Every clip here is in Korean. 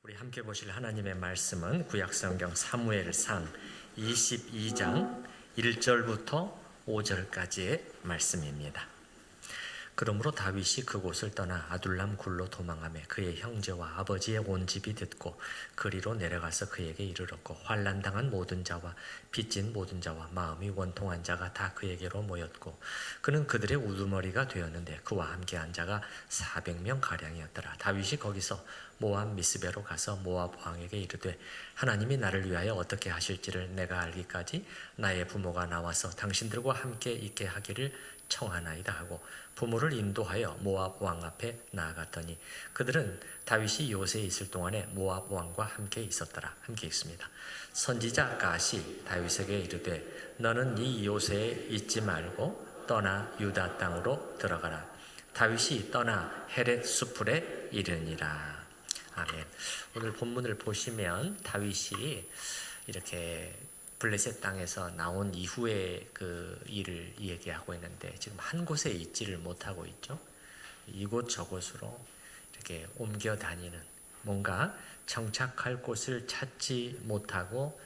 우리 함께 보실 하나님의 말씀은 구약성경 사무엘상 22장 1절부터 5절까지의 말씀입니다. 그러므로 다윗이 그곳을 떠나 아둘람 굴로 도망하며 그의 형제와 아버지의 온 집이 듣고 그리로 내려가서 그에게 이르렀고 환난당한 모든 자와 빚진 모든 자와 마음이 원통한 자가 다 그에게로 모였고 그는 그들의 우두머리가 되었는데 그와 함께한 자가 400명 가량이었더라. 다윗이 거기서 모압 미스베로 가서 모압 왕에게 이르되 하나님이 나를 위하여 어떻게 하실지를 내가 알기까지 나의 부모가 나와서 당신들과 함께 있게 하기를 청하나이다 하고 부모를 인도하여 모압 왕 앞에 나아갔더니 그들은 다윗이 요새에 있을 동안에 모압 왕과 함께 있었더라. 함께 있습니다. 선지자 갓이 다윗에게 이르되 너는 이 요새에 있지 말고 떠나 유다 땅으로 들어가라. 다윗이 떠나 헤렛 수풀에 이르니라. 아멘. 오늘 본문을 보시면 다윗이 이렇게 블레셋 땅에서 나온 이후의 그 일을 얘기하고 있는데 지금 한 곳에 있지를 못하고 있죠. 이곳 저곳으로 이렇게 옮겨 다니는, 뭔가 정착할 곳을 찾지 못하고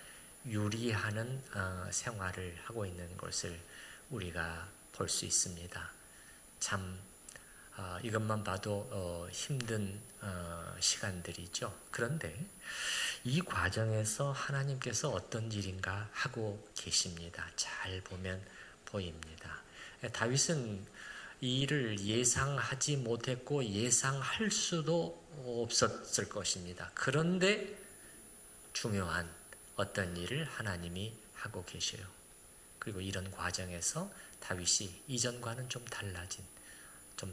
유리하는 생활을 하고 있는 것을 우리가 볼 수 있습니다. 참 이것만 봐도 힘든 시간들이죠. 그런데 이 과정에서 하나님께서 어떤 일인가 하고 계십니다. 잘 보면 보입니다. 다윗은 이 일을 예상하지 못했고 예상할 수도 없었을 것입니다. 그런데 중요한 어떤 일을 하나님이 하고 계셔요. 그리고 이런 과정에서 다윗이 이전과는 좀 달라진, 좀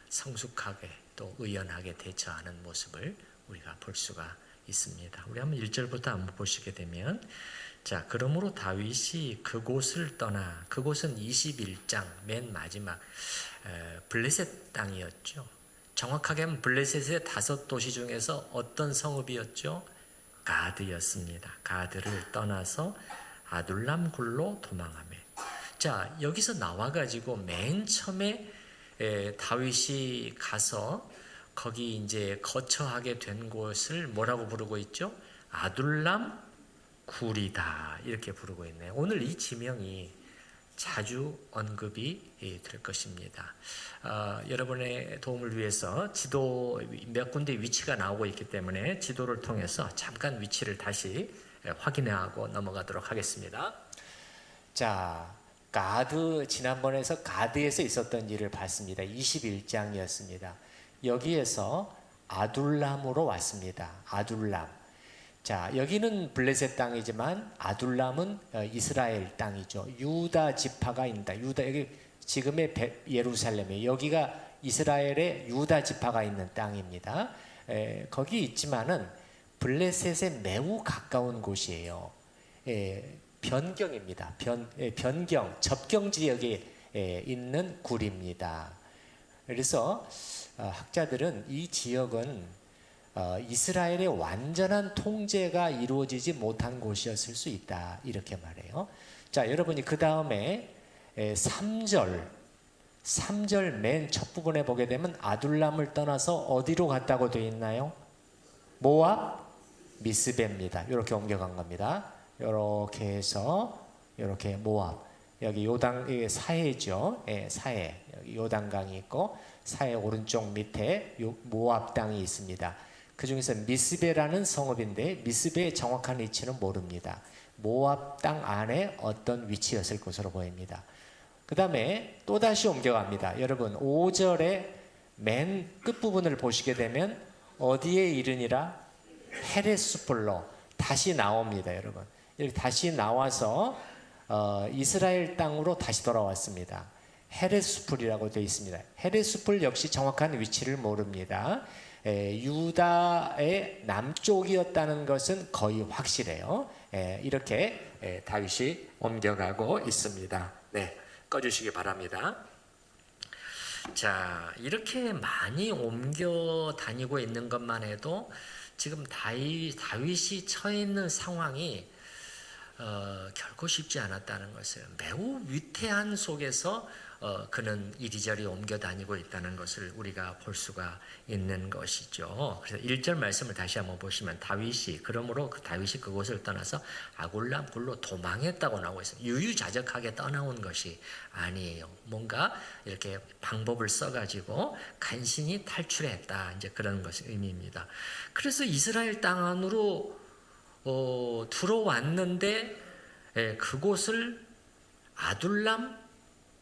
성숙하게 또 의연하게 대처하는 모습을 우리가 볼 수가 있습니다. 우리 한번 1절부터 한번 보시게 되면, 자, 그러므로 다윗이 그곳을 떠나, 그곳은 21장 맨 마지막 블레셋 땅이었죠. 정확하게 하면 블레셋의 5도시 중에서 어떤 성읍이었죠? 가드였습니다. 가드를 떠나서 아둘람 굴로 도망하며, 자, 여기서 나와가지고 맨 처음에 다윗이 가서 거기 이제 거처하게 된 곳을 뭐라고 부르고 있죠? 아둘람 굴이다, 이렇게 부르고 있네요. 오늘 이 지명이 자주 언급이 될 것입니다. 여러분의 도움을 위해서 지도 몇 군데 위치가 나오고 있기 때문에 지도를 통해서 잠깐 위치를 다시 확인하고 넘어가도록 하겠습니다. 자, 지난번에서 가드에서 있었던 일을 봤습니다. 21장이었습니다. 여기에서 아둘람으로 왔습니다. 아둘람. 자, 여기는 블레셋 땅이지만 아둘람은 이스라엘 땅이죠. 유다 지파가 있다. 여기 지금의 예루살렘에, 여기가 이스라엘의 유다 지파가 있는 땅입니다. 거기 있지만은 블레셋에 매우 가까운 곳이에요. 변경입니다. 변경, 접경 지역에 있는 굴입니다. 그래서 학자들은 이 지역은 이스라엘의 완전한 통제가 이루어지지 못한 곳이었을 수 있다, 이렇게 말해요. 자, 여러분이 그 다음에 3절 맨 첫 부분에 보게 되면 아둘람을 떠나서 어디로 갔다고 되어 있나요? 모압 미스베입니다. 이렇게 옮겨간 겁니다. 이렇게 해서 이렇게 모압, 여기 요단 사해죠. 사해, 여기 요단강이 있고 사해 오른쪽 밑에 모압 땅이 있습니다. 그 중에서 미스베라는 성읍인데 미스베의 정확한 위치는 모릅니다. 모압 땅 안에 어떤 위치였을 것으로 보입니다. 그 다음에 또다시 옮겨갑니다. 여러분 5절의 맨 끝부분을 보시게 되면 어디에 이르니라? 헤레스풀로 다시 나옵니다. 여러분 이렇게 다시 나와서 이스라엘 땅으로 다시 돌아왔습니다. 헤레스풀이라고 되어 있습니다. 헤레스풀 역시 정확한 위치를 모릅니다. 유다의 남쪽이었다는 것은 거의 확실해요. 이렇게 다윗이 옮겨가고 있습니다. 네, 꺼주시기 바랍니다. 자, 이렇게 많이 옮겨 다니고 있는 것만 해도 지금 다윗이 처해 있는 상황이 결코 쉽지 않았다는 것을, 매우 위태한 속에서 그는 이리저리 옮겨 다니고 있다는 것을 우리가 볼 수가 있는 것이죠. 그래서 1절 말씀을 다시 한번 보시면 다윗이 그러므로 다윗이 그곳을 떠나서 아굴람 굴로 도망했다고 나오고 있어요. 유유자적하게 떠나온 것이 아니에요. 뭔가 이렇게 방법을 써가지고 간신히 탈출했다. 이제 그런 것이 의미입니다. 그래서 이스라엘 땅 안으로 들어왔는데 그곳을 아둘람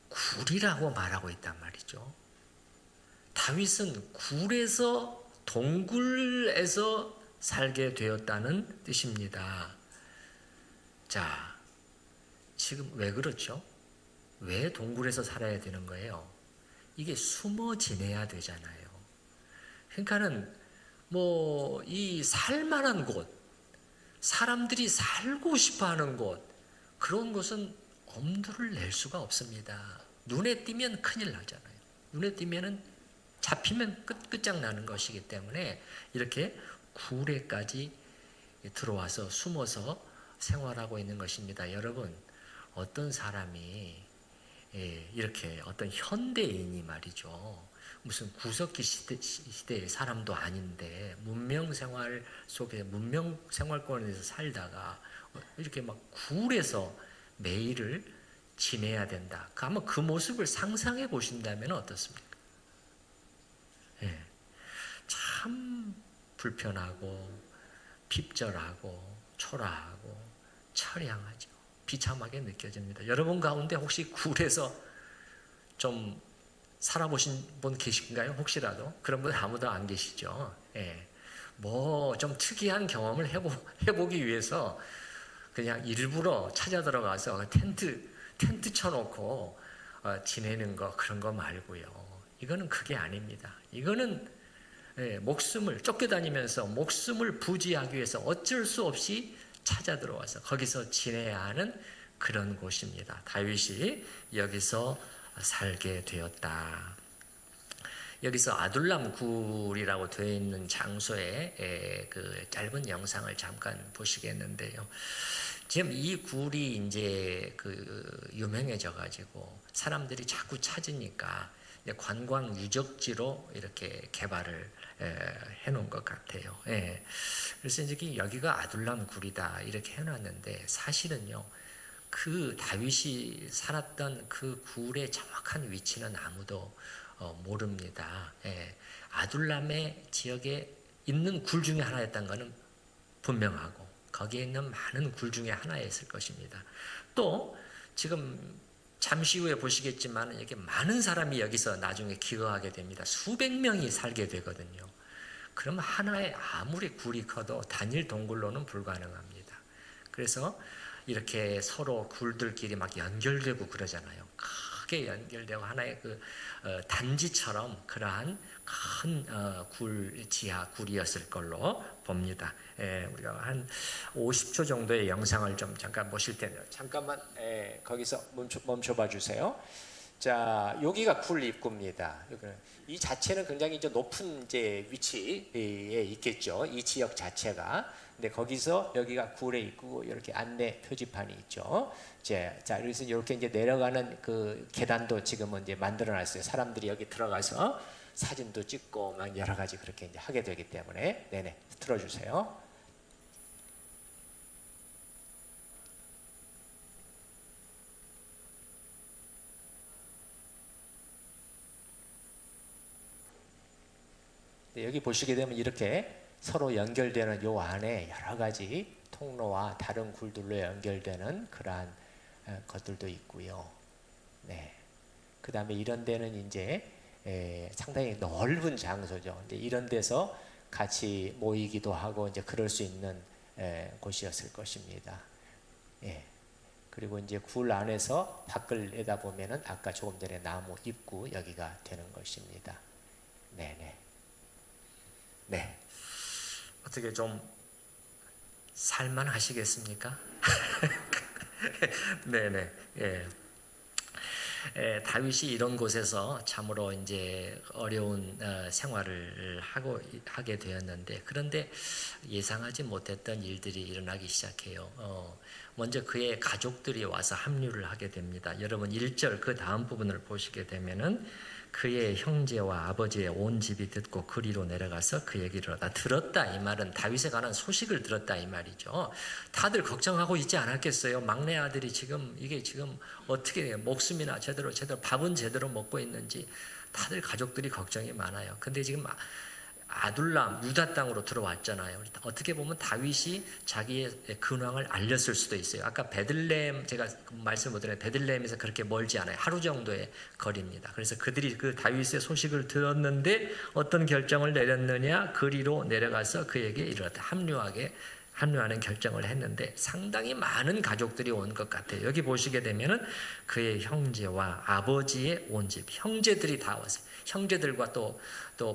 굴이라고 말하고 있단 말이죠. 다윗은 굴에서 동굴에서 살게 되었다는 뜻입니다. 자, 지금 왜 그렇죠? 왜 동굴에서 살아야 되는 거예요? 이게 숨어 지내야 되잖아요. 그러니까는 뭐 이 살만한 곳, 사람들이 살고 싶어하는 곳, 그런 곳은 엄두를 낼 수가 없습니다. 눈에 띄면 큰일 나잖아요. 눈에 띄면은 잡히면 끝장나는 것이기 때문에 이렇게 굴에까지 들어와서 숨어서 생활하고 있는 것입니다. 여러분, 어떤 사람이 이렇게 어떤 현대인이 말이죠. 무슨 구석기 시대의 사람도 아닌데 문명 생활 속에 문명 생활권에서 살다가 이렇게 막 굴에서 매일을 지내야 된다. 아마 그 모습을 상상해 보신다면 어떻습니까? 예, 참 불편하고 핍절하고 초라하고 처량하죠. 비참하게 느껴집니다. 여러분 가운데 혹시 굴에서 좀 살아보신 분 계신가요? 혹시라도 그런 분 아무도 안 계시죠. 예, 뭐 좀 특이한 경험을 해보기 위해서 그냥 일부러 찾아 들어가서 텐트 쳐놓고 지내는 거 그런 거 말고요. 이거는 그게 아닙니다. 이거는 목숨을 쫓겨다니면서 목숨을 부지하기 위해서 어쩔 수 없이 찾아 들어와서 거기서 지내야 하는 그런 곳입니다. 다윗이 여기서 살게 되었다. 여기서 아둘람 굴이라고 되어 있는 장소의 그 짧은 영상을 잠깐 보시겠는데요. 지금 이 굴이 이제 그 유명해져 가지고 사람들이 자꾸 찾으니까 관광 유적지로 이렇게 개발을 해놓은 것 같아요. 그래서 이제 여기가 아둘람 굴이다 이렇게 해놨는데 사실은요. 그 다윗이 살았던 그 굴의 정확한 위치는 아무도 모릅니다. 아둘람의 지역에 있는 굴 중에 하나였던 것은 분명하고 거기에 있는 많은 굴 중에 하나였을 것입니다. 또 지금 잠시 후에 보시겠지만 이렇게 많은 사람이 여기서 나중에 기거하게 됩니다. 수백 명이 살게 되거든요. 그럼 하나의 아무리 굴이 커도 단일 동굴로는 불가능합니다. 그래서 이렇게 서로 굴들끼리 막 연결되고 그러잖아요. 크게 연결되고 하나의 그 단지처럼 그러한 큰 지하 굴이었을 걸로 봅니다. 우리가 한 50초 정도의 영상을 좀 잠깐 보실 텐데요. 잠깐만 거기서 멈춰봐 주세요. 자, 여기가 굴 입구입니다. 이 자체는 굉장히 이제 높은 이제 위치에 있겠죠. 이 지역 자체가. 근데 거기서 여기가 굴에 있고 이렇게 안내 표지판이 있죠. 자, 그래서 이렇게 이제 내려가는 그 계단도 지금은 이제 만들어놨어요. 사람들이 여기 들어가서 사진도 찍고 막 여러 가지 그렇게 이제 하게 되기 때문에 네네 틀어주세요. 여기 보시게 되면 이렇게 서로 연결되는 요 안에 여러 가지 통로와 다른 굴들로 연결되는 그러한 것들도 있고요. 네. 그 다음에 이런 데는 이제 상당히 넓은 장소죠. 근데 이런 데서 같이 모이기도 하고 이제 그럴 수 있는 곳이었을 것입니다. 예. 그리고 이제 굴 안에서 밖을 내다보면은 아까 조금 전에 나무 입구 여기가 되는 것입니다. 네네. 네. 어떻게 좀 살만하시겠습니까? 네네. 예. 다윗이 이런 곳에서 참으로 이제 어려운 생활을 하게 되었는데, 그런데 예상하지 못했던 일들이 일어나기 시작해요. 먼저 그의 가족들이 와서 합류를 하게 됩니다. 여러분 1절 그 다음 부분을 보시게 되면은 그의 형제와 아버지의 온 집이 듣고 그리로 내려가서 그 얘기를 하다. 들었다 이 말은 다윗에 관한 소식을 들었다 이 말이죠. 다들 걱정하고 있지 않았겠어요? 막내 아들이 이게 지금 어떻게 목숨이나 제대로 밥은 제대로 먹고 있는지 다들 가족들이 걱정이 많아요. 근데 지금 아둘람 유다 땅으로 들어왔잖아요. 어떻게 보면 다윗이 자기의 근황을 알렸을 수도 있어요. 아까 베들레헴 제가 말씀 못 드렸는데 베들레헴에서 그렇게 멀지 않아요. 하루 정도의 거리입니다. 그래서 그들이 그 다윗의 소식을 들었는데 어떤 결정을 내렸느냐? 그리로 내려가서 그에게 이르렀다. 합류하는 결정을 했는데 상당히 많은 가족들이 온 것 같아요. 여기 보시게 되면은 그의 형제와 아버지의 온 집, 형제들이 다 왔어요. 형제들과 또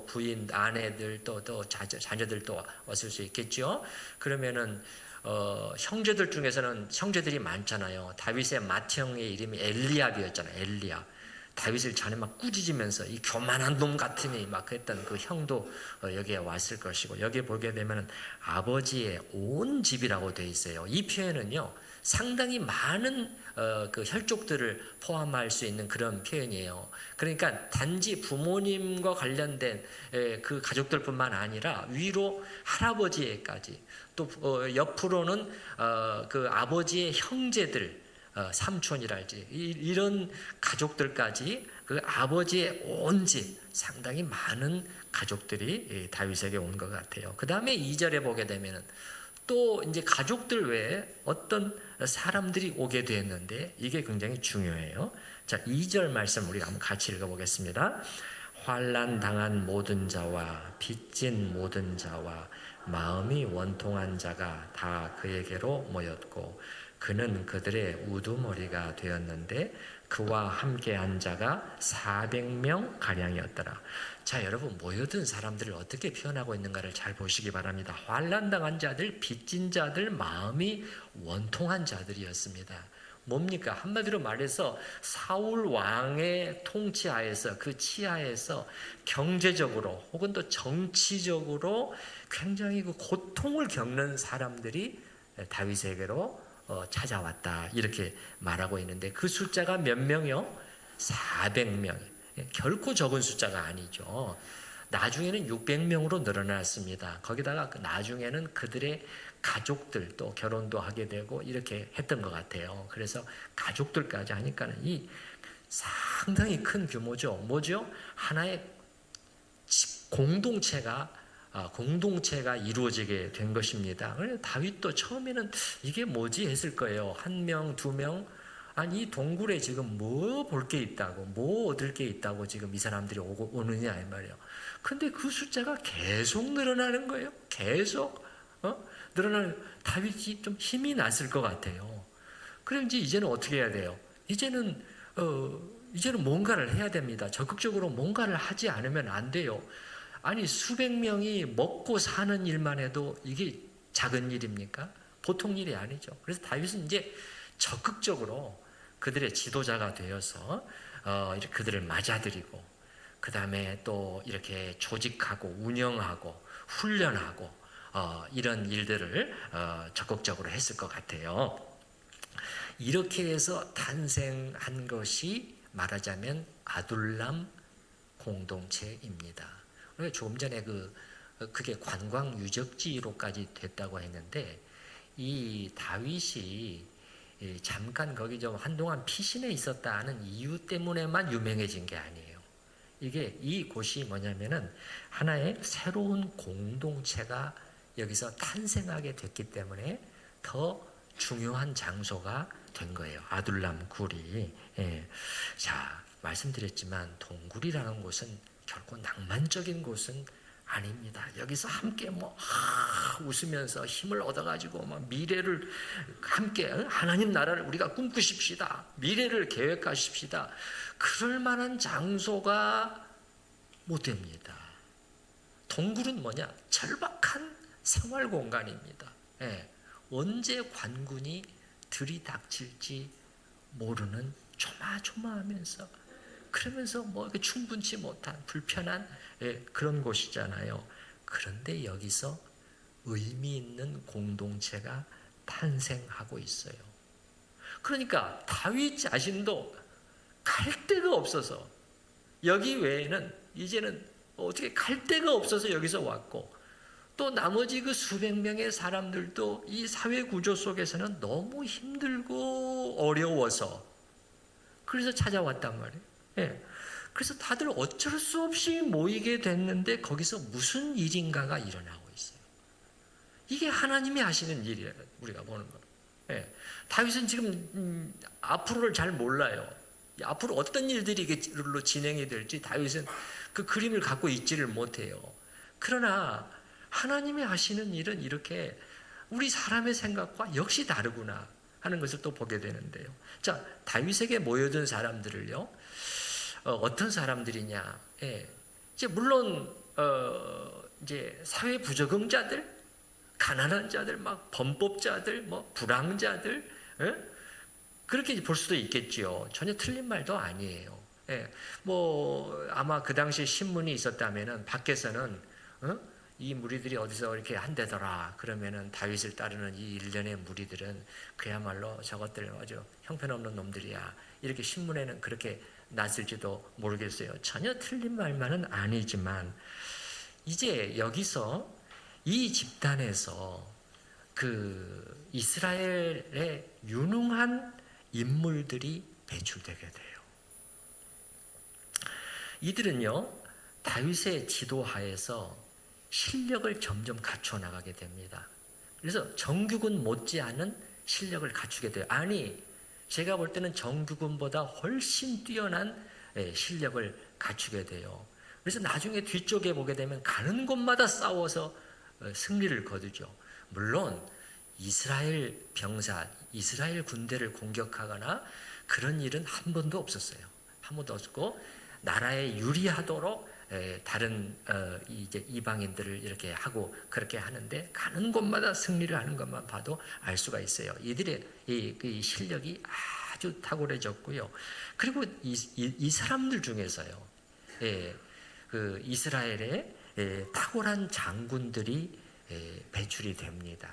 부인, 아내들, 또 자녀들도 왔을 수 있겠죠. 그러면은 형제들 중에서는 형제들이 많잖아요. 다윗의 맏형의 이름이 엘리압이었잖아요. 엘리압. 다윗을 전에 막 꾸짖으면서 이 교만한 놈 같으니 막 했던 그 형도 여기에 왔을 것이고, 여기 보게 되면 아버지의 온 집이라고 되어 있어요. 이 표현은요 상당히 많은 그 혈족들을 포함할 수 있는 그런 표현이에요. 그러니까 단지 부모님과 관련된 그 가족들뿐만 아니라 위로 할아버지까지, 또 옆으로는 그 아버지의 형제들, 삼촌이랄지 이런 가족들까지 그 아버지의 온 집, 상당히 많은 가족들이 다윗에게 온 것 같아요. 그 다음에 2절에 보게 되면은 또 이제 가족들 외에 어떤 사람들이 오게 되었는데 이게 굉장히 중요해요. 자, 2절 말씀 우리 한번 같이 읽어보겠습니다. 환난 당한 모든 자와 빚진 모든 자와 마음이 원통한 자가 다 그에게로 모였고 그는 그들의 우두머리가 되었는데 그와 함께한 자가 400명 가량이었더라. 자, 여러분 모여든 사람들을 어떻게 표현하고 있는가를 잘 보시기 바랍니다. 환난당한 자들, 빚진 자들, 마음이 원통한 자들이었습니다. 뭡니까? 한마디로 말해서 사울 왕의 통치하에서, 그 치하에서 경제적으로 혹은 또 정치적으로 굉장히 그 고통을 겪는 사람들이 다윗에게로 찾아왔다, 이렇게 말하고 있는데 그 숫자가 몇 명이요? 400명. 결코 적은 숫자가 아니죠. 나중에는 600명으로 늘어났습니다. 거기다가 나중에는 그들의 가족들 또 결혼도 하게 되고 이렇게 했던 것 같아요. 그래서 가족들까지 하니까는 이 상당히 큰 규모죠. 뭐죠? 하나의 공동체가 이루어지게 된 것입니다. 다윗도 처음에는 이게 뭐지 했을 거예요. 1명, 2명. 아니 이 동굴에 지금 뭐 볼 게 있다고, 뭐 얻을 게 있다고 지금 이 사람들이 오느냐 이 말이에요. 근데 그 숫자가 계속 늘어나는 거예요. 계속 늘어나는. 다윗이 좀 힘이 났을 것 같아요. 그럼 이제는 어떻게 해야 돼요? 이제는 뭔가를 해야 됩니다. 적극적으로 뭔가를 하지 않으면 안 돼요. 아니 수백 명이 먹고 사는 일만 해도 이게 작은 일입니까? 보통 일이 아니죠. 그래서 다윗은 이제 적극적으로 그들의 지도자가 되어서 그들을 맞아들이고, 그 다음에 또 이렇게 조직하고 운영하고 훈련하고 이런 일들을 적극적으로 했을 것 같아요. 이렇게 해서 탄생한 것이 말하자면 아둘람 공동체입니다. 조금 전에 그게 관광 유적지로까지 됐다고 했는데 이 다윗이 잠깐 거기 좀 한동안 피신해 있었다는 이유 때문에만 유명해진 게 아니에요. 이 곳이 뭐냐면은 하나의 새로운 공동체가 여기서 탄생하게 됐기 때문에 더 중요한 장소가 된 거예요. 아둘람 굴이. 자, 말씀드렸지만 동굴이라는 곳은 결코 낭만적인 곳은 아닙니다. 여기서 함께 웃으면서 힘을 얻어가지고 미래를 함께 하나님 나라를 우리가 꿈꾸십시다. 미래를 계획하십시다. 그럴 만한 장소가 못 됩니다. 동굴은 뭐냐? 절박한 생활 공간입니다. 언제 관군이 들이닥칠지 모르는 조마조마하면서 그러면서 뭐 충분치 못한 불편한 그런 곳이잖아요. 그런데 여기서 의미 있는 공동체가 탄생하고 있어요. 그러니까 다윗 자신도 갈 데가 없어서 여기 외에는 이제는 어떻게 갈 데가 없어서 여기서 왔고, 또 나머지 그 수백 명의 사람들도 이 사회 구조 속에서는 너무 힘들고 어려워서 그래서 찾아왔단 말이에요. 예. 그래서 다들 어쩔 수 없이 모이게 됐는데 거기서 무슨 일인가가 일어나고 있어요. 이게 하나님이 하시는 일이에요. 우리가 보는 거. 예. 다윗은 지금 앞으로를 잘 몰라요. 앞으로 어떤 일들이 이걸로 진행이 될지 다윗은 그 그림을 갖고 있지를 못해요. 그러나 하나님이 하시는 일은 이렇게 우리 사람의 생각과 역시 다르구나 하는 것을 또 보게 되는데요. 자, 다윗에게 모여든 사람들을요, 어떤 사람들이냐? 예. 이제 물론 이제 사회 부적응자들, 가난한 자들, 막 범법자들, 뭐 불황자들, 예? 그렇게 볼 수도 있겠지요. 전혀 틀린 말도 아니에요. 예. 뭐 아마 그 당시 신문이 있었다면은 밖에서는 이 무리들이 어디서 이렇게 한대더라 그러면은 다윗을 따르는 이 일련의 무리들은 그야말로 저것들 아주 형편없는 놈들이야, 이렇게 신문에는 그렇게 났을지도 모르겠어요. 전혀 틀린 말만은 아니지만 이제 여기서 이 집단에서 그 이스라엘의 유능한 인물들이 배출되게 돼요. 이들은요, 다윗의 지도하에서 실력을 점점 갖춰 나가게 됩니다. 그래서 정규군 못지않은 실력을 갖추게 돼요. 아니, 제가 볼 때는 정규군보다 훨씬 뛰어난 실력을 갖추게 돼요. 그래서 나중에 뒤쪽에 보게 되면 가는 곳마다 싸워서 승리를 거두죠. 물론 이스라엘 병사, 이스라엘 군대를 공격하거나 그런 일은 한 번도 없었어요. 한 번도 없었고, 나라에 유리하도록 다른 이제 이방인들을 이렇게 하고 그렇게 하는데, 가는 곳마다 승리를 하는 것만 봐도 알 수가 있어요. 이들의 이 실력이 아주 탁월해졌고요. 그리고 이 사람들 중에서요, 그 이스라엘의 탁월한 장군들이 배출이 됩니다.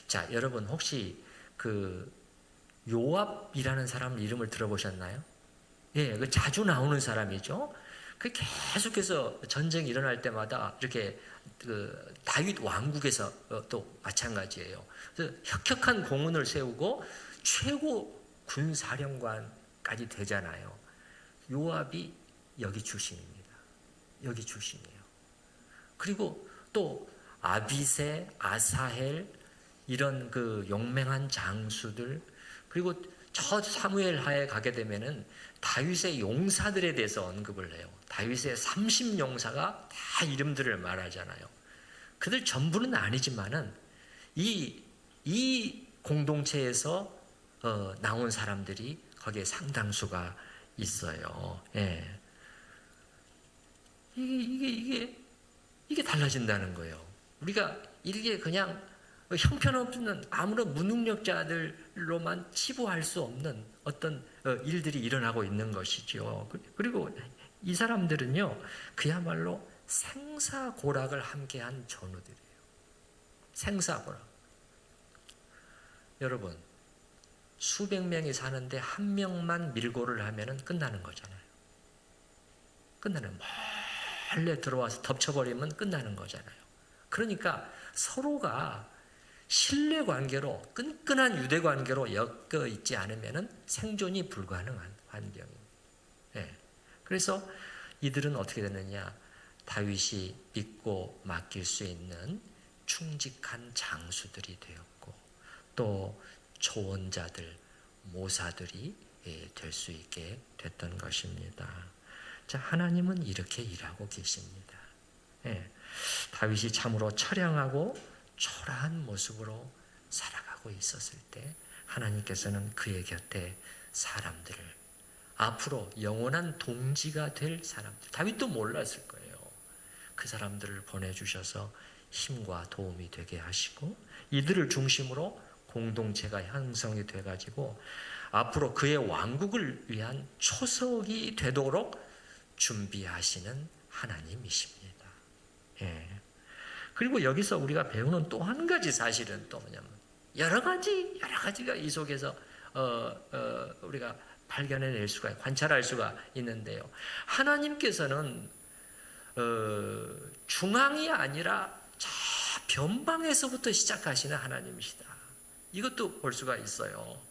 자, 여러분 혹시 그 요압이라는 사람 이름을 들어보셨나요? 예, 그 자주 나오는 사람이죠. 그 계속해서 전쟁이 일어날 때마다 이렇게 그 다윗 왕국에서 또 마찬가지예요. 그래서 혁혁한 공훈을 세우고 최고 군사령관까지 되잖아요. 요압이 여기 출신입니다. 여기 출신이에요. 그리고 또 아비새, 아사헬 이런 그 용맹한 장수들, 그리고 첫 사무엘 하에 가게 되면은 다윗의 용사들에 대해서 언급을 해요. 다윗의 30용사가 다 이름들을 말하잖아요. 그들 전부는 아니지만은 이 공동체에서 나온 사람들이 거기에 상당수가 있어요. 예. 이게 달라진다는 거예요. 우리가 이게 그냥 형편없는 아무런 무능력자들로만 치부할 수 없는 어떤 일들이 일어나고 있는 것이죠. 그리고 이 사람들은요, 그야말로 생사고락을 함께한 전우들이에요. 생사고락. 여러분, 수백 명이 사는데 한 명만 밀고를 하면은 끝나는 거잖아요. 끝나는, 몰래 들어와서 덮쳐버리면 끝나는 거잖아요. 그러니까 서로가 신뢰 관계로, 끈끈한 유대 관계로 엮여 있지 않으면 생존이 불가능한 환경입니다. 예. 그래서 이들은 어떻게 되느냐? 다윗이 믿고 맡길 수 있는 충직한 장수들이 되었고, 또 조언자들, 모사들이 될 수 있게 됐던 것입니다. 자, 하나님은 이렇게 일하고 계십니다. 예. 다윗이 참으로 처량하고 초라한 모습으로 살아가고 있었을 때 하나님께서는 그의 곁에 사람들을, 앞으로 영원한 동지가 될 사람들, 다윗도 몰랐을 거예요. 그 사람들을 보내주셔서 힘과 도움이 되게 하시고, 이들을 중심으로 공동체가 형성이 돼가지고 앞으로 그의 왕국을 위한 초석이 되도록 준비하시는 하나님이십니다. 예. 그리고 여기서 우리가 배우는 또 한 가지 사실은 또 뭐냐면 여러 가지가 이 속에서 우리가 발견해낼 수가, 관찰할 수가 있는데요. 하나님께서는 중앙이 아니라 저 변방에서부터 시작하시는 하나님이시다. 이것도 볼 수가 있어요.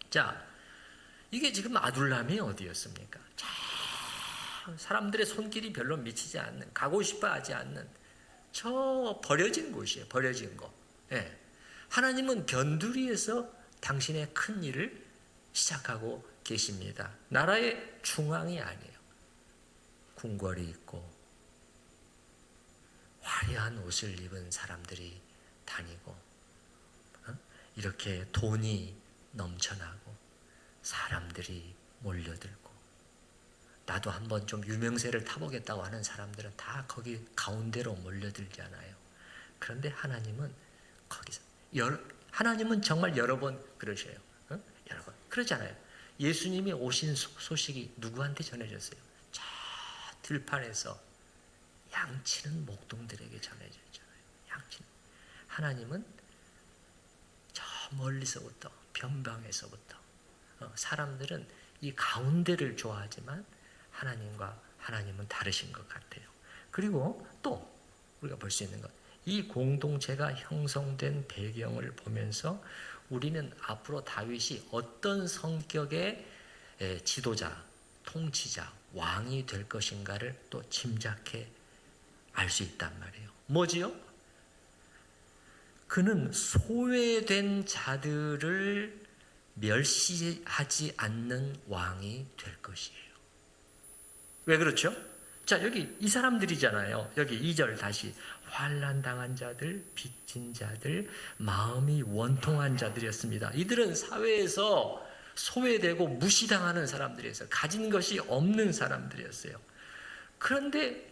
자, 이게 지금 아둘람이 어디였습니까? 자, 사람들의 손길이 별로 미치지 않는, 가고 싶어 하지 않는 저 버려진 곳이에요. 버려진 곳. 예. 하나님은 변두리에서 당신의 큰 일을 시작하고 계십니다. 나라의 중앙이 아니에요. 궁궐이 있고 화려한 옷을 입은 사람들이 다니고 이렇게 돈이 넘쳐나고 사람들이 몰려들고 나도 한번 좀 유명세를 타보겠다고 하는 사람들은 다 거기 가운데로 몰려들잖아요. 그런데 하나님은 거기서 하나님은 정말 여러 번 그러셔요. 여러 번 그러잖아요. 예수님이 오신 소식이 누구한테 전해졌어요? 저 들판에서 양치는 목동들에게 전해졌잖아요. 양치는. 하나님은 저 멀리서부터 변방에서부터 사람들은 이 가운데를 좋아하지만 하나님은 다르신 것 같아요. 그리고 또 우리가 볼 수 있는 것, 이 공동체가 형성된 배경을 보면서 우리는 앞으로 다윗이 어떤 성격의 지도자, 통치자, 왕이 될 것인가를 또 짐작해 알 수 있단 말이에요. 뭐지요? 그는 소외된 자들을 멸시하지 않는 왕이 될 것이에요. 왜 그렇죠? 자, 여기 이 사람들이잖아요. 여기 2절 다시 환난당한 자들, 빚진 자들, 마음이 원통한 자들이었습니다. 이들은 사회에서 소외되고 무시당하는 사람들이었어요. 가진 것이 없는 사람들이었어요. 그런데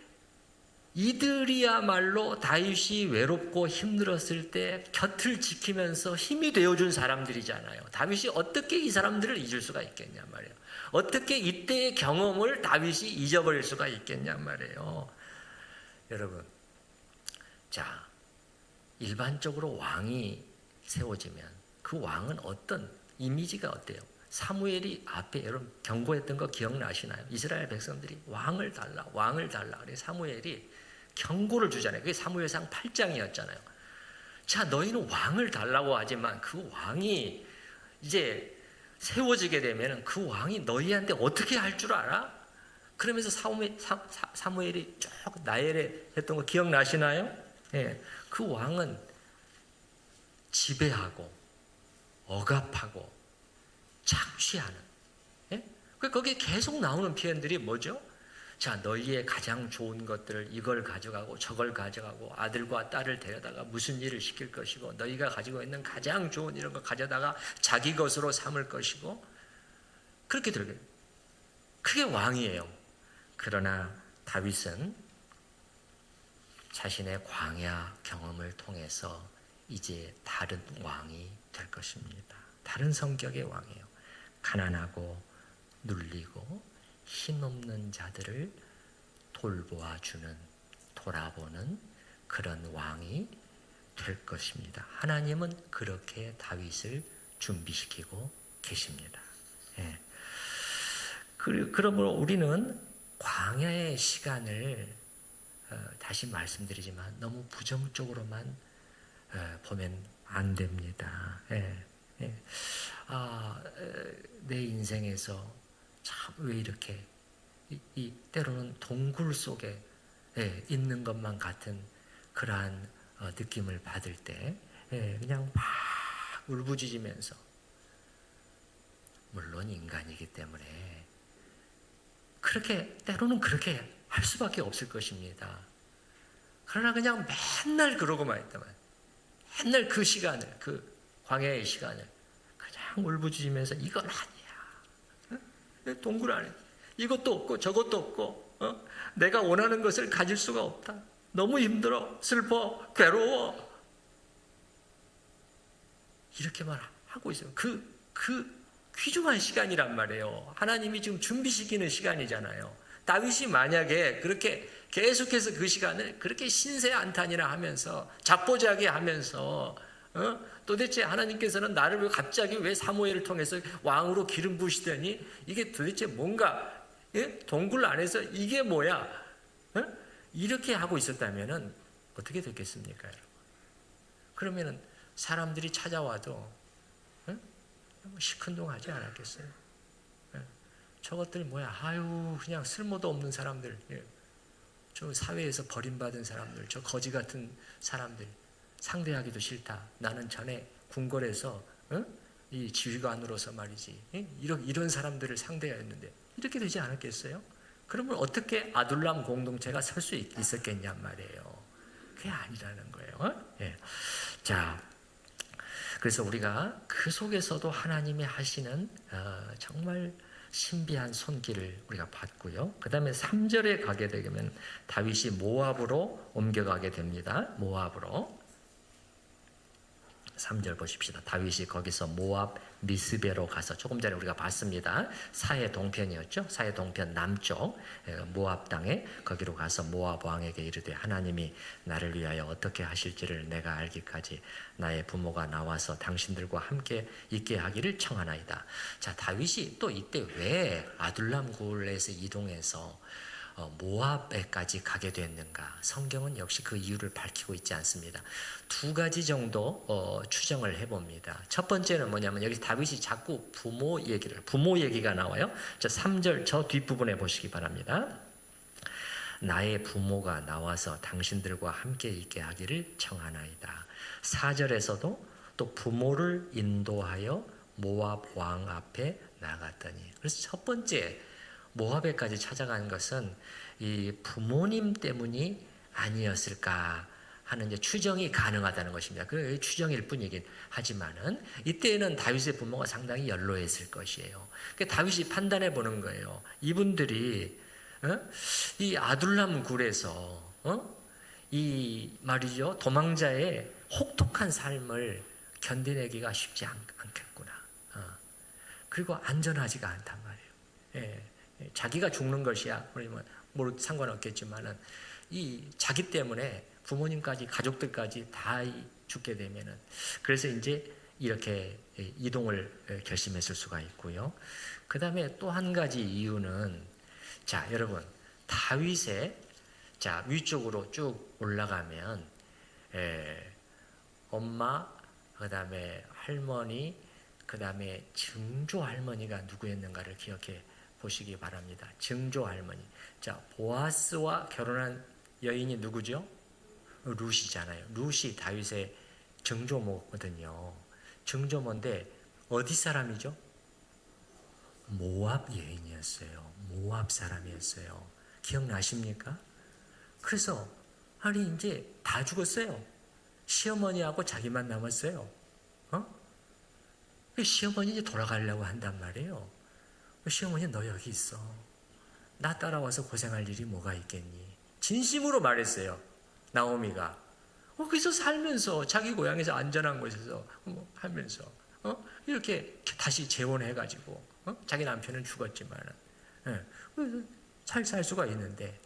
이들이야말로 다윗이 외롭고 힘들었을 때 곁을 지키면서 힘이 되어준 사람들이잖아요. 다윗이 어떻게 이 사람들을 잊을 수가 있겠냐 말이에요. 어떻게 이때의 경험을 다윗이 잊어버릴 수가 있겠냐 말이에요. 여러분, 자, 일반적으로 왕이 세워지면 그 왕은 어떤 이미지가 어때요? 사무엘이 앞에 여러분 경고했던 거 기억나시나요? 이스라엘 백성들이 왕을 달라. 그래서 사무엘이 경고를 주잖아요. 그게 사무엘상 8장이었잖아요. 자, 너희는 왕을 달라고 하지만 그 왕이 이제 세워지게 되면 그 왕이 너희한테 어떻게 할 줄 알아? 그러면서 사무엘이 쭉 나엘에 했던 거 기억나시나요? 예, 그 왕은 지배하고 억압하고 착취하는. 예? 거기에 계속 나오는 표현들이 뭐죠? 자, 너희의 가장 좋은 것들을 이걸 가져가고 저걸 가져가고 아들과 딸을 데려다가 무슨 일을 시킬 것이고 너희가 가지고 있는 가장 좋은 이런 거 가져다가 자기 것으로 삼을 것이고 그렇게 들어요. 그게 왕이에요. 그러나 다윗은 자신의 광야 경험을 통해서 이제 다른 왕이 될 것입니다. 다른 성격의 왕이에요. 가난하고 눌리고 힘없는 자들을 돌아보는 그런 왕이 될 것입니다. 하나님은 그렇게 다윗을 준비시키고 계십니다. 예. 그러므로 우리는 광야의 시간을 다시 말씀드리지만 너무 부정적으로만 보면 안 됩니다. 예. 예. 내 인생에서 참 왜 이렇게 때로는 동굴 속에 있는 것만 같은 그러한 느낌을 받을 때 그냥 막 울부짖으면서, 물론 인간이기 때문에 때로는 그렇게 할 수밖에 없을 것입니다. 그러나 그냥 맨날 그러고만 있다면 맨날 그 시간을, 그 광야의 시간을 그냥 울부짖으면서 이건 아니야. 동굴 안에 이것도 없고 저것도 없고 내가 원하는 것을 가질 수가 없다. 너무 힘들어, 슬퍼, 괴로워. 이렇게만 하고 있어요. 그 귀중한 시간이란 말이에요. 하나님이 지금 준비시키는 시간이잖아요. 다윗이 만약에 그렇게 계속해서 그 시간을 그렇게 신세한탄이나 하면서 잡보자기 하면서 도대체 하나님께서는 나를 왜 갑자기 왜 사무엘을 통해서 왕으로 기름 부으시더니 이게 도대체 뭔가 동굴 안에서 이게 뭐야? 이렇게 하고 있었다면은 어떻게 됐겠습니까, 여러분? 그러면은 사람들이 찾아와도 시큰둥하지 않았겠어요? 저것들 뭐야? 아유, 그냥 쓸모도 없는 사람들, 저 사회에서 버림받은 사람들, 저 거지 같은 사람들 상대하기도 싫다. 나는 전에 궁궐에서 이 지휘관으로서 말이지 이런 사람들을 상대했는데 이렇게 되지 않았겠어요? 그러면 어떻게 아둘람 공동체가 설 수 있었겠냔 말이에요. 그게 아니라는 거예요. 자, 그래서 우리가 그 속에서도 하나님이 하시는 정말 신비한 손길을 우리가 봤고요. 그 다음에 3절에 가게 되면 다윗이 모압으로 옮겨가게 됩니다. 모압으로. 3절 보십시다. 다윗이 거기서 모압 미스베로 가서 조금 전에 우리가 봤습니다. 사해 동편이었죠. 사해 동편 남쪽 모압 땅에 거기로 가서 모압 왕에게 이르되 하나님이 나를 위하여 어떻게 하실지를 내가 알기까지 나의 부모가 나와서 당신들과 함께 있게 하기를 청하나이다. 자, 다윗이 또 이때 왜 아둘람 굴에서 이동해서 모압에까지 가게 됐는가? 성경은 역시 그 이유를 밝히고 있지 않습니다. 두 가지 정도 추정을 해봅니다. 첫 번째는 뭐냐면 여기 다윗이 자꾸 부모 얘기가 나와요. 자, 3절 저 뒷부분에 보시기 바랍니다. 나의 부모가 나와서 당신들과 함께 있게 하기를 청하나이다. 4절에서도 또 부모를 인도하여 모압 왕 앞에 나갔더니, 그래서 첫 번째 모압에까지 찾아간 것은 이 부모님 때문이 아니었을까 하는 이제 추정이 가능하다는 것입니다. 그 추정일 뿐이긴 하지만은 이때는 다윗의 부모가 상당히 연로했을 것이에요. 그러니까 다윗이 판단해 보는 거예요. 이분들이 이 아둘람 굴에서 이 말이죠 도망자의 혹독한 삶을 견디내기가 쉽지 않겠구나. 그리고 안전하지가 않단 말이에요. 자기가 죽는 것이야 그러면 뭐 상관없겠지만은 이 자기 때문에 부모님까지 가족들까지 다 죽게 되면은 그래서 이제 이렇게 이동을 결심했을 수가 있고요. 그 다음에 또 한 가지 이유는 자 여러분 다윗의 자 위쪽으로 쭉 올라가면 엄마 그 다음에 할머니 그 다음에 증조 할머니가 누구였는가를 기억해 보시기 바랍니다. 증조 할머니. 자, 보아스와 결혼한 여인이 누구죠? 룻이잖아요. 룻이 다윗의 증조모거든요. 증조모인데 어디 사람이죠? 모압 여인이었어요. 모압 사람이었어요. 기억나십니까? 그래서 아니 이제 다 죽었어요. 시어머니하고 자기만 남았어요. 시어머니 이제 돌아가려고 한단 말이에요. 시어머니 너 여기 있어. 나 따라와서 고생할 일이 뭐가 있겠니? 진심으로 말했어요. 나오미가. 거기서 살면서 자기 고향에서 안전한 곳에서 하면서 이렇게 다시 재혼해가지고 자기 남편은 죽었지만은 잘 살 수가 있는데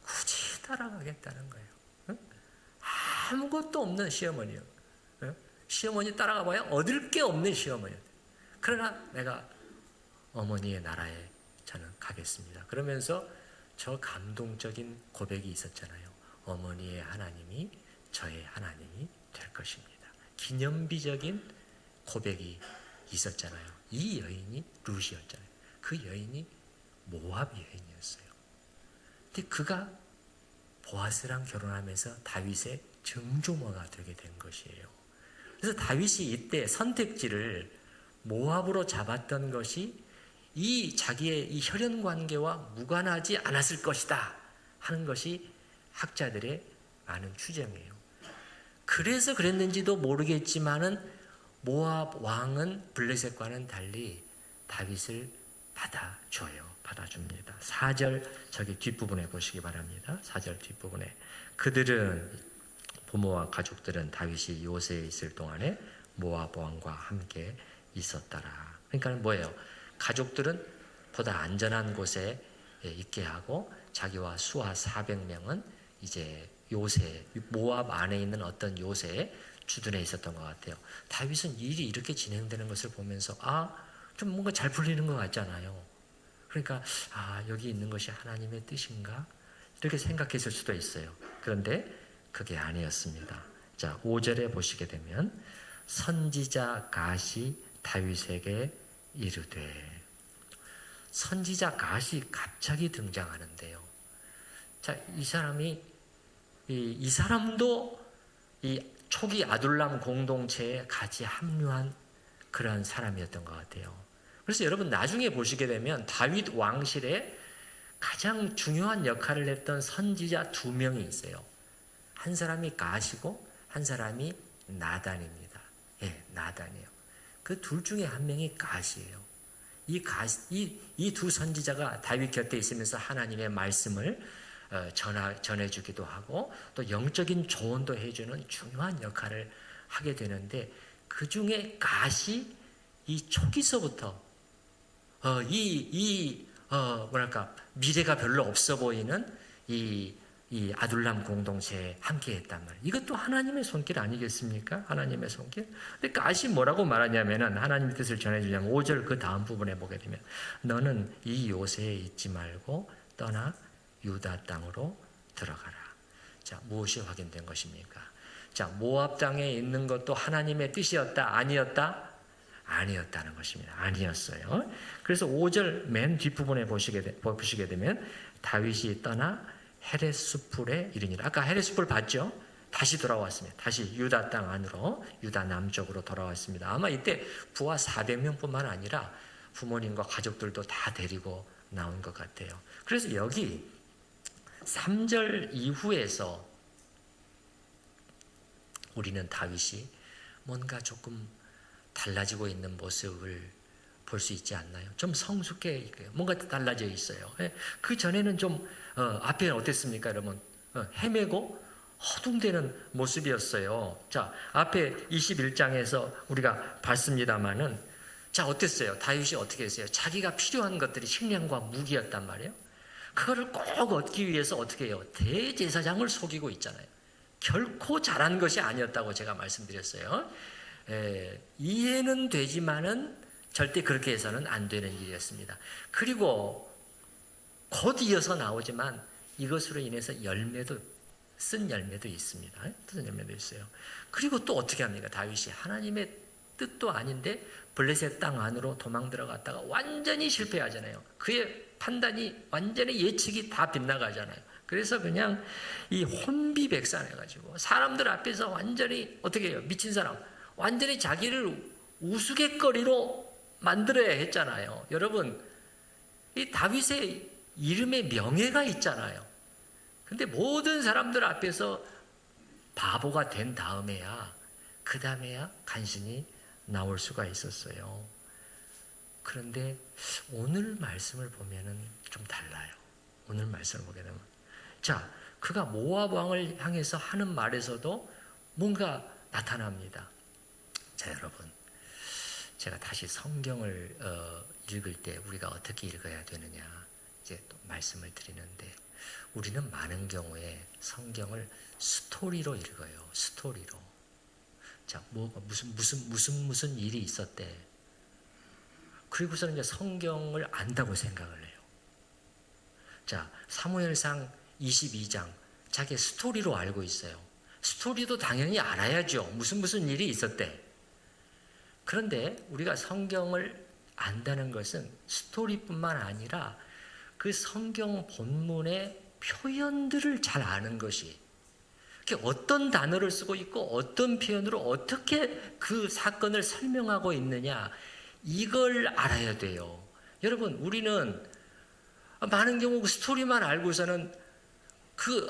굳이 따라가겠다는 거예요. 아무것도 없는 시어머니요. 시어머니 따라가봐야 얻을 게 없는 시어머니요. 그러나 내가 어머니의 나라에 저는 가겠습니다. 그러면서 저 감동적인 고백이 있었잖아요. 어머니의 하나님이 저의 하나님이 될 것입니다. 기념비적인 고백이 있었잖아요. 이 여인이 룻이었잖아요. 그 여인이 모압 여인이었어요. 근데 그가 보아스랑 결혼하면서 다윗의 증조모가 되게 된 것이에요. 그래서 다윗이 이때 선택지를 모압으로 잡았던 것이 이 자기의 이 혈연 관계와 무관하지 않았을 것이다 하는 것이 학자들의 많은 추정이에요. 그래서 그랬는지도 모르겠지만은 모압 왕은 블레셋과는 달리 다윗을 받아줍니다. 4절 저기 뒷부분에 보시기 바랍니다. 4절 뒷부분에 그들은 부모와 가족들은 다윗이 요새에 있을 동안에 모압 왕과 함께 있었더라. 그러니까 뭐예요? 가족들은 보다 안전한 곳에 있게 하고 자기와 수하 400명은 이제 요새 모압 안에 있는 어떤 요새에 주둔해 있었던 것 같아요. 다윗은 일이 이렇게 진행되는 것을 보면서 좀 뭔가 잘 풀리는 것 같잖아요. 그러니까 여기 있는 것이 하나님의 뜻인가? 이렇게 생각했을 수도 있어요. 그런데 그게 아니었습니다. 자, 5절에 보시게 되면 선지자 갓이 다윗에게 이르되, 선지자 갓이 갑자기 등장하는데요. 자, 이 사람도 이 초기 아둘람 공동체에 같이 합류한 그런 사람이었던 것 같아요. 그래서 여러분 나중에 보시게 되면 다윗 왕실에 가장 중요한 역할을 했던 선지자 2명이 있어요. 한 사람이 갓이고 한 사람이 나단입니다. 나단이에요. 그 둘 중에 한 명이 갓이에요. 이 두 선지자가 다윗 곁에 있으면서 하나님의 말씀을 전해주기도 하고 또 영적인 조언도 해주는 중요한 역할을 하게 되는데, 그 중에 갓이 이 초기서부터 미래가 별로 없어 보이는 이 아둘람 공동체에 함께 했단 말이에요. 이것도 하나님의 손길 아니겠습니까? 하나님의 손길. 근데 갓이 뭐라고 말하냐면은, 하나님의 뜻을 전해주냐면 5절 그 다음 부분에 보게 되면 너는 이 요새에 있지 말고 떠나 유다 땅으로 들어가라. 자, 무엇이 확인된 것입니까? 자, 모압 땅에 있는 것도 하나님의 뜻이었다? 아니었다? 아니었다는 것입니다. 아니었어요. 그래서 5절 맨 뒷부분에 보시게 되면 다윗이 떠나 헤레스풀에 이르니라. 아까 헤레스풀 봤죠? 다시 돌아왔습니다. 다시 유다 땅 안으로, 유다 남쪽으로 돌아왔습니다. 아마 이때 부하 400명뿐만 아니라 부모님과 가족들도 다 데리고 나온 것 같아요. 그래서 여기 3절 이후에서 우리는 다윗이 뭔가 조금 달라지고 있는 모습을 볼 수 있지 않나요? 좀 성숙해, 뭔가 달라져 있어요. 그 전에는 좀 앞에 어땠습니까, 여러분? 헤매고 허둥대는 모습이었어요. 자, 앞에 21장에서 우리가 봤습니다마는, 자, 어땠어요? 다윗이 어떻게 했어요? 자기가 필요한 것들이 식량과 무기였단 말이에요. 그거를 꼭 얻기 위해서 어떻게 해요? 대제사장을 속이고 있잖아요. 결코 잘한 것이 아니었다고 제가 말씀드렸어요. 이해는 되지만은 절대 그렇게 해서는 안 되는 일이었습니다. 그리고 곧 이어서 나오지만 이것으로 인해서 쓴 열매도 있습니다. 쓴 열매도 있어요. 그리고 또 어떻게 합니까? 다윗이 하나님의 뜻도 아닌데 블레셋 땅 안으로 도망 들어갔다가 완전히 실패하잖아요. 그의 판단이 완전히 예측이 다 빗나가잖아요. 그래서 그냥 이 혼비백산해가지고 사람들 앞에서 완전히 어떻게 해요? 미친 사람, 완전히 자기를 우스갯거리로 만들어야 했잖아요. 여러분, 이 다윗의 이름에 명예가 있잖아요. 근데 모든 사람들 앞에서 바보가 된 다음에야, 그 다음에야 간신히 나올 수가 있었어요. 그런데 오늘 말씀을 보면은 좀 달라요. 오늘 말씀을 보게 되면, 자, 그가 모압 왕을 향해서 하는 말에서도 뭔가 나타납니다. 자, 여러분, 제가 다시 성경을 읽을 때 우리가 어떻게 읽어야 되느냐 이제 또 말씀을 드리는데, 우리는 많은 경우에 성경을 스토리로 읽어요. 스토리로. 자, 무슨 일이 있었대. 그리고서는 이제 성경을 안다고 생각을 해요. 자, 사무엘상 22장 자기 스토리로 알고 있어요. 스토리도 당연히 알아야죠. 무슨 일이 있었대. 그런데 우리가 성경을 안다는 것은 스토리뿐만 아니라 그 성경 본문의 표현들을 잘 아는 것이, 어떤 단어를 쓰고 있고 어떤 표현으로 어떻게 그 사건을 설명하고 있느냐, 이걸 알아야 돼요. 여러분, 우리는 많은 경우 그 스토리만 알고서는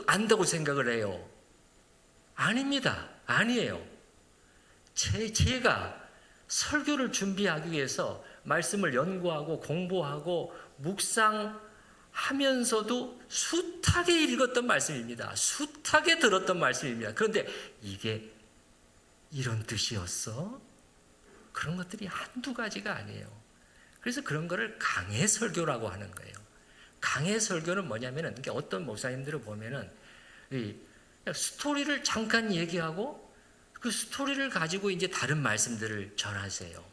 안다고 생각을 해요. 아닙니다. 아니에요. 제가 설교를 준비하기 위해서 말씀을 연구하고 공부하고 묵상하면서도 숱하게 읽었던 말씀입니다. 숱하게 들었던 말씀입니다. 그런데 이게 이런 뜻이었어? 그런 것들이 한두 가지가 아니에요. 그래서 그런 거를 강해 설교라고 하는 거예요. 강해 설교는 뭐냐면은 어떤 목사님들을 보면은 이 스토리를 잠깐 얘기하고 그 스토리를 가지고 이제 다른 말씀들을 전하세요.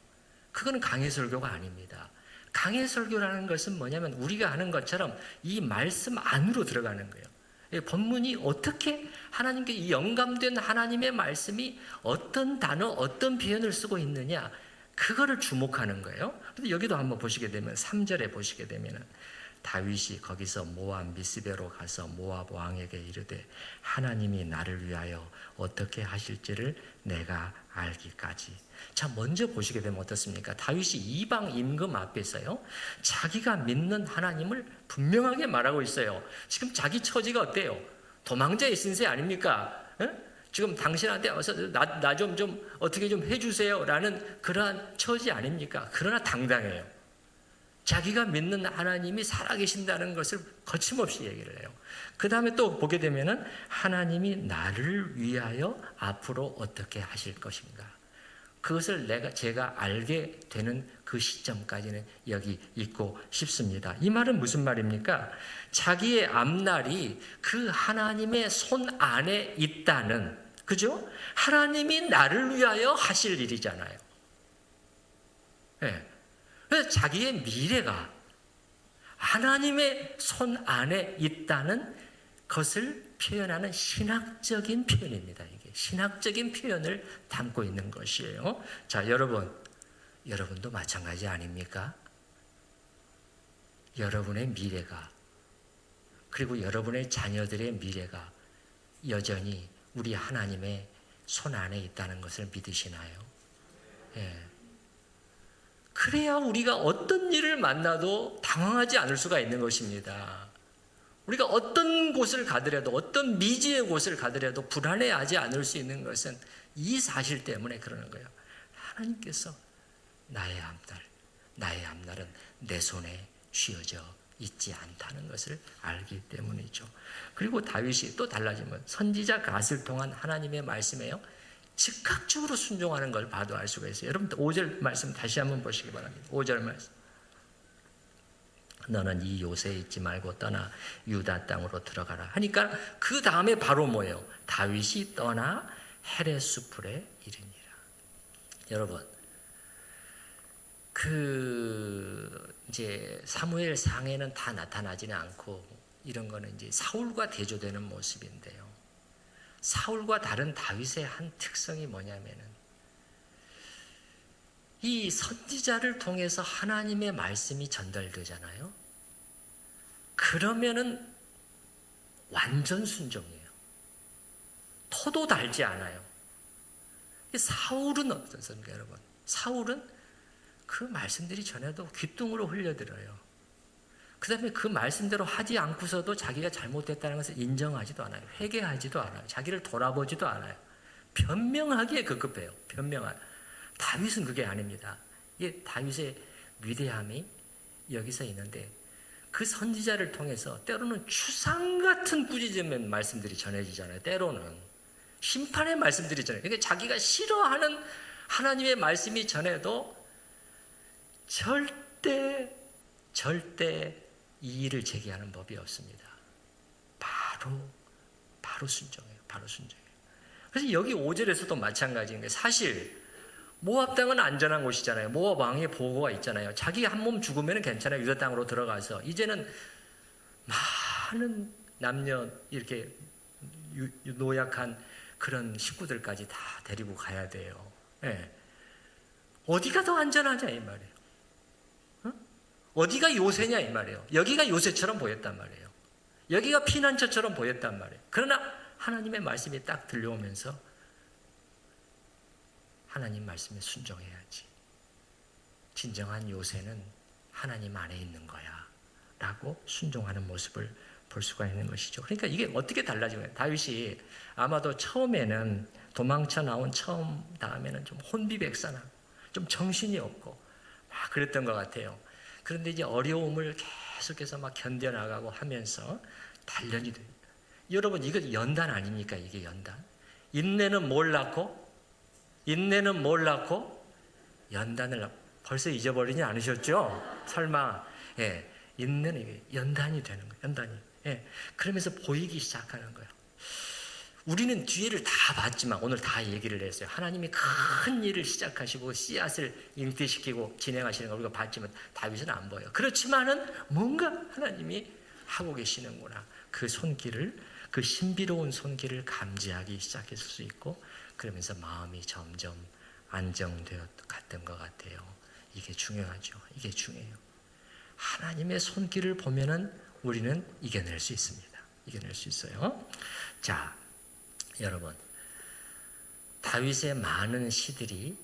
그거는 강해 설교가 아닙니다. 강해 설교라는 것은 뭐냐면 우리가 아는 것처럼 이 말씀 안으로 들어가는 거예요. 본문이 어떻게 하나님께 이 영감된 하나님의 말씀이 어떤 단어, 어떤 표현을 쓰고 있느냐, 그거를 주목하는 거예요. 근데 여기도 한번 보시게 되면 3절에 보시게 되면은 다윗이 거기서 모압 미스베로 가서 모압 왕에게 이르되 하나님이 나를 위하여 어떻게 하실지를 내가 알기까지. 자, 먼저 보시게 되면 어떻습니까? 다윗이 이방 임금 앞에서요, 자기가 믿는 하나님을 분명하게 말하고 있어요. 지금 자기 처지가 어때요? 도망자의 신세 아닙니까? 지금 당신한테 어서 나 좀 어떻게 좀 해주세요 라는 그러한 처지 아닙니까? 그러나 당당해요. 자기가 믿는 하나님이 살아계신다는 것을 거침없이 얘기를 해요. 그 다음에 또 보게 되면은 하나님이 나를 위하여 앞으로 어떻게 하실 것인가. 그것을 제가 알게 되는 그 시점까지는 여기 있고 싶습니다. 이 말은 무슨 말입니까? 자기의 앞날이 그 하나님의 손 안에 있다는, 그죠? 하나님이 나를 위하여 하실 일이잖아요. 네. 그래서 자기의 미래가 하나님의 손 안에 있다는 것을 표현하는 신학적인 표현입니다. 이게 신학적인 표현을 담고 있는 것이에요. 자, 여러분도 마찬가지 아닙니까? 여러분의 미래가, 그리고 여러분의 자녀들의 미래가 여전히 우리 하나님의 손 안에 있다는 것을 믿으시나요? 예. 그래야 우리가 어떤 일을 만나도 당황하지 않을 수가 있는 것입니다. 우리가 어떤 곳을 가더라도, 어떤 미지의 곳을 가더라도 불안해하지 않을 수 있는 것은 이 사실 때문에 그러는 거예요. 하나님께서 나의 앞날은 내 손에 쥐어져 있지 않다는 것을 알기 때문이죠. 그리고 다윗이 또 달라지면 선지자 갓을 통한 하나님의 말씀에요, 즉각적으로 순종하는 걸 봐도 알 수가 있어요. 여러분 5절 말씀 다시 한번 보시기 바랍니다. 5절 말씀. 너는 이 요새에 있지 말고 떠나 유다 땅으로 들어가라 하니까 그 다음에 바로 뭐예요? 다윗이 떠나 헤레스풀에 이르니라. 여러분, 이제 사무엘 상에는 다 나타나지는 않고 이런 거는 이제 사울과 대조되는 모습인데요. 사울과 다른 다윗의 한 특성이 뭐냐면은 이 선지자를 통해서 하나님의 말씀이 전달되잖아요. 그러면은 완전 순종이에요. 토도 달지 않아요. 사울은 어떻습니까, 여러분? 사울은 그 말씀들이 전해도 귀뚱으로 흘려들어요. 그 다음에 그 말씀대로 하지 않고서도 자기가 잘못됐다는 것을 인정하지도 않아요. 회개하지도 않아요. 자기를 돌아보지도 않아요. 변명하기에 급급해요. 다윗은 그게 아닙니다. 이게 다윗의 위대함이 여기서 있는데, 그 선지자를 통해서 때로는 추상 같은 꾸짖음의 말씀들이 전해지잖아요. 때로는 심판의 말씀들이 전해요. 그러니까 자기가 싫어하는 하나님의 말씀이 전해도 절대 이 일을 제기하는 법이 없습니다. 바로 순종해요. 그래서 여기 5절에서도 마찬가지인 거예요. 사실 모압 땅은 안전한 곳이잖아요. 모압 왕의 보고가 있잖아요. 자기 한 몸 죽으면 괜찮아요. 유다 땅으로 들어가서 이제는 많은 남녀 이렇게 노약한 그런 식구들까지 다 데리고 가야 돼요. 네. 어디가 더 안전하냐 이 말이에요. 어디가 요새냐 이 말이에요. 여기가 요새처럼 보였단 말이에요. 여기가 피난처처럼 보였단 말이에요. 그러나 하나님의 말씀이 딱 들려오면서 하나님 말씀에 순종해야지. 진정한 요새는 하나님 안에 있는 거야 라고 순종하는 모습을 볼 수가 있는 것이죠. 그러니까 이게 어떻게 달라진 거예요? 다윗이 아마도 처음에는 도망쳐 나온 다음에는 좀 혼비백산하고 좀 정신이 없고 막 그랬던 것 같아요. 그런데 이제 어려움을 계속해서 막 견뎌나가고 하면서 단련이 됩니다. 여러분, 이거 연단 아닙니까? 이게 연단. 인내는 뭘 낳고 연단을 벌써 잊어버리지 않으셨죠? 설마. 예, 있는 이게 연단이 되는 거예요. 연단이. 예, 그러면서 보이기 시작하는 거예요. 우리는 뒤에를 다 봤지만 오늘 다 얘기를 했어요. 하나님이 큰 일을 시작하시고 씨앗을 잉태시키고 진행하시는 걸 우리가 봤지만 다윗은 안 보여요. 그렇지만은 뭔가 하나님이 하고 계시는구나. 그 손길을, 그 신비로운 손길을 감지하기 시작했을 수 있고, 그러면서 마음이 점점 안정되어 갔던 것 같아요. 이게 중요하죠. 이게 중요해요. 하나님의 손길을 보면은 우리는 이겨낼 수 있습니다. 이겨낼 수 있어요. 자, 여러분, 다윗의 많은 시들이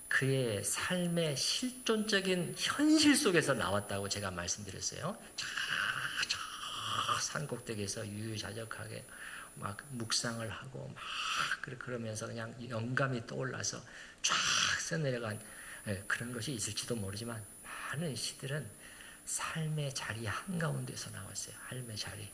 그의 삶의 실존적인 현실 속에서 나왔다고 제가 말씀드렸어요. 저 산꼭대기에서 유유자적하게 막 묵상을 하고 막 그러면서 그냥 영감이 떠올라서 쫙 써내려간 그런 것이 있을지도 모르지만, 많은 시들은 삶의 자리 한가운데서 나왔어요. 삶의 자리.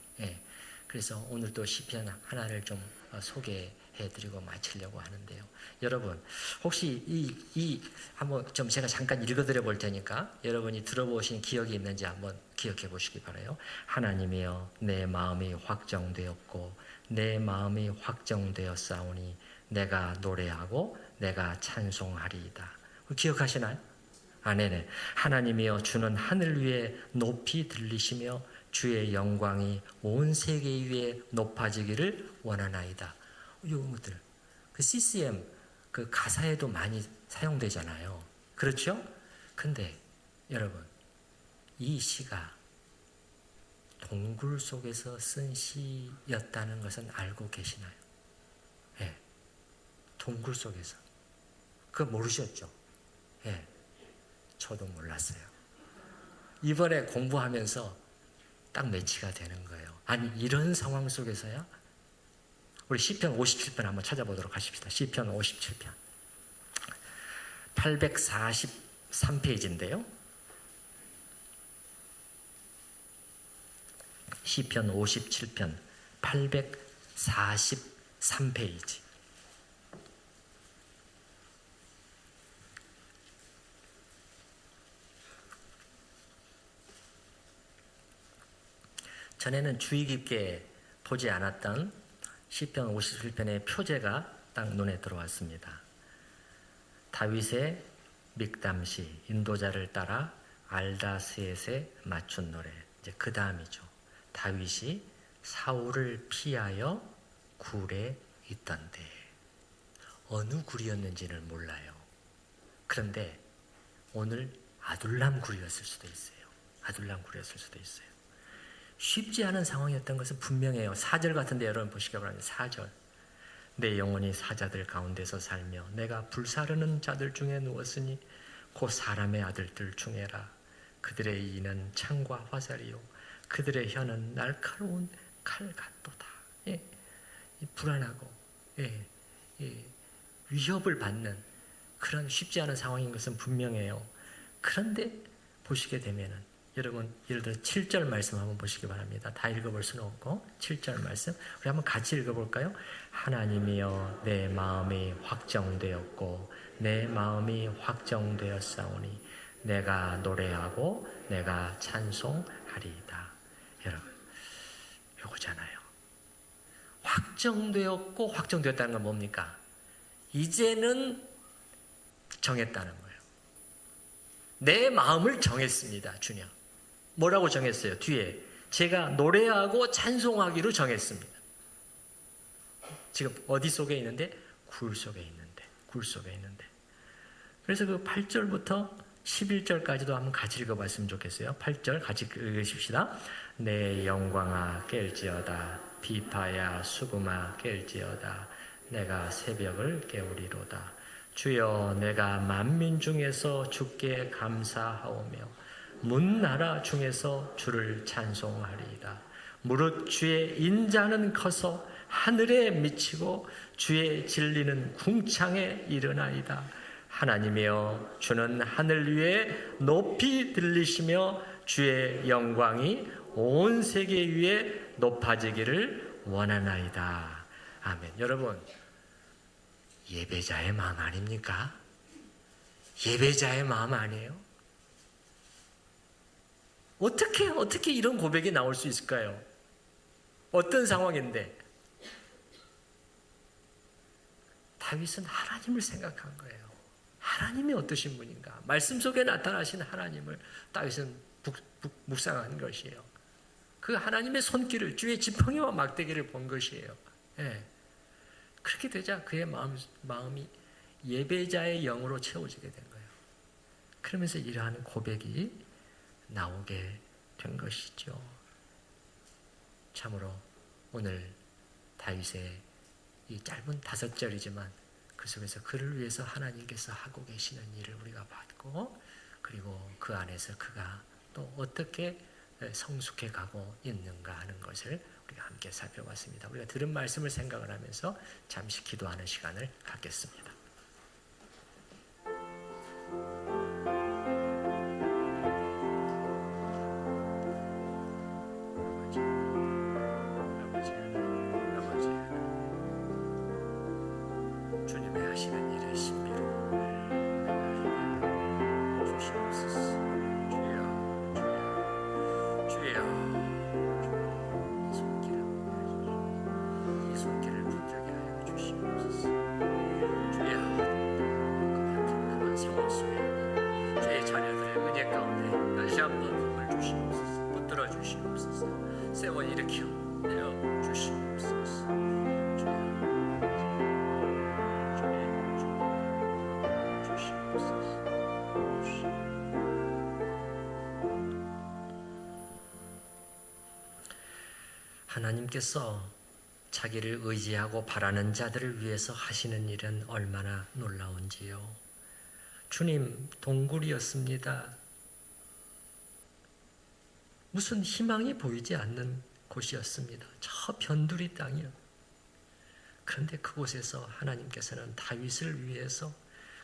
그래서 오늘 또 시편 하나를 좀 소개해드리고 마치려고 하는데요. 여러분, 혹시 한번 좀 제가 잠깐 읽어드려 볼 테니까 여러분이 들어보신 기억이 있는지 한번 기억해 보시기 바라요. 하나님이여, 내 마음이 확정되었고 내 마음이 확정되었사오니 내가 노래하고 내가 찬송하리이다. 기억하시나요? 네네. 하나님이여, 주는 하늘 위에 높이 들리시며 주의 영광이 온 세계 위에 높아지기를 원하나이다. 이것들 그 CCM 그 가사에도 많이 사용되잖아요. 그렇죠? 근데 여러분, 이 시가 동굴 속에서 쓴 시였다는 것은 알고 계시나요? 예. 동굴 속에서. 그거 모르셨죠? 예. 저도 몰랐어요. 이번에 공부하면서 딱 매치가 되는 거예요. 아니, 이런 상황 속에서야? 우리 시편 57편 한번 찾아보도록 하십시다. 시편 57편 843페이지인데요. 시편 57편 843페이지. 전에는 주의 깊게 보지 않았던 시편 57편의 표제가 딱 눈에 들어왔습니다. 다윗의 믹담시, 인도자를 따라 알다스엣에 맞춘 노래. 이제 그 다음이죠. 다윗이 사울을 피하여 굴에 있던데. 어느 굴이었는지는 몰라요. 그런데 오늘 아둘람 굴이었을 수도 있어요. 아둘람 굴이었을 수도 있어요. 쉽지 않은 상황이었던 것은 분명해요. 4절 같은데 여러분 보시기 바랍니다. 4절. 내 영혼이 사자들 가운데서 살며 내가 불사르는 자들 중에 누웠으니 곧 사람의 아들들 중에라. 그들의 이는 창과 화살이요 그들의 혀는 날카로운 칼 같도다. 예. 불안하고 위협을 받는 그런 쉽지 않은 상황인 것은 분명해요. 그런데 보시게 되면은 여러분, 예를 들어 7절 말씀 한번 보시기 바랍니다. 다 읽어볼 수는 없고 7절 말씀 우리 한번 같이 읽어볼까요? 하나님이여, 내 마음이 확정되었고 내 마음이 확정되었사오니 내가 노래하고 내가 찬송하리이다. 여러분, 요거잖아요. 확정되었고 확정되었다는 건 뭡니까? 이제는 정했다는 거예요. 내 마음을 정했습니다. 주님. 뭐라고 정했어요? 뒤에 제가 노래하고 찬송하기로 정했습니다. 지금 어디 속에 있는데? 굴 속에 있는데. 굴 속에 있는데. 그래서 그 8절부터 11절까지도 한번 같이 읽어봤으면 좋겠어요. 8절 같이 읽으십시다. 내 영광아 깰지어다. 비파야 수금아 깰지어다. 내가 새벽을 깨우리로다. 주여, 내가 만민 중에서 주께 감사하오며 문나라 중에서 주를 찬송하리이다. 무릇 주의 인자는 커서 하늘에 미치고 주의 진리는 궁창에 이르나이다. 하나님이여, 주는 하늘 위에 높이 들리시며 주의 영광이 온 세계 위에 높아지기를 원하나이다. 아멘. 여러분, 예배자의 마음 아닙니까? 예배자의 마음 아니에요? 어떻게 이런 고백이 나올 수 있을까요? 어떤 상황인데? 다윗은 하나님을 생각한 거예요. 하나님이 어떠신 분인가? 말씀 속에 나타나신 하나님을 다윗은 묵상한 것이에요. 그 하나님의 손길을, 주의 지팡이와 막대기를 본 것이에요. 예. 그렇게 되자 그의 마음이 예배자의 영으로 채워지게 된 거예요. 그러면서 이러한 고백이 나오게 된 것이죠. 참으로 오늘 다윗의 이 짧은 5절이지만 그 속에서 그를 위해서 하나님께서 하고 계시는 일을 우리가 봤고, 그리고 그 안에서 그가 또 어떻게 성숙해 가고 있는가 하는 것을 우리가 함께 살펴봤습니다. 우리가 들은 말씀을 생각을 하면서 잠시 기도하는 시간을 갖겠습니다. 주님의 하시는 일의 신비로움을 주시옵소서. 주여, 이 손길을 붙들게 하여 주시옵소서. 주여, 그만 상황 속에 주의 자녀들의 은혜 가운데 다시 한번 힘을 주시옵소서. 붙들어 주시옵소서. 세워 일으켜 내어 주시옵소서. 하나님께서 자기를 의지하고 바라는 자들을 위해서 하시는 일은 얼마나 놀라운지요. 주님, 동굴이었습니다. 무슨 희망이 보이지 않는 곳이었습니다. 저 변두리 땅이요. 그런데 그곳에서 하나님께서는 다윗을 위해서,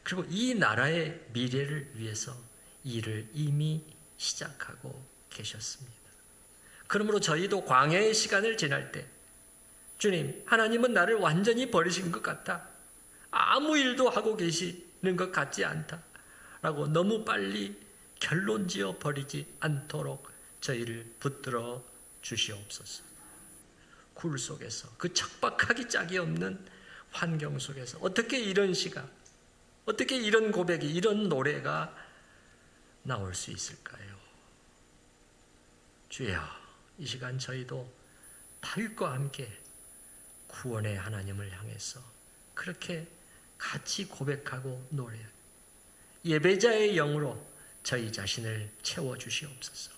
그리고 이 나라의 미래를 위해서 일을 이미 시작하고 계셨습니다. 그러므로 저희도 광야의 시간을 지날 때, 주님, 하나님은 나를 완전히 버리신 것 같아. 아무 일도 하고 계시는 것 같지 않다. 라고 너무 빨리 결론 지어 버리지 않도록 저희를 붙들어 주시옵소서. 굴 속에서, 그 척박하기 짝이 없는 환경 속에서 어떻게 이런 시가, 어떻게 이런 고백이, 이런 노래가 나올 수 있을까요? 주여, 이 시간 저희도 다윗과 함께 구원의 하나님을 향해서 그렇게 같이 고백하고 노래, 예배자의 영으로 저희 자신을 채워주시옵소서.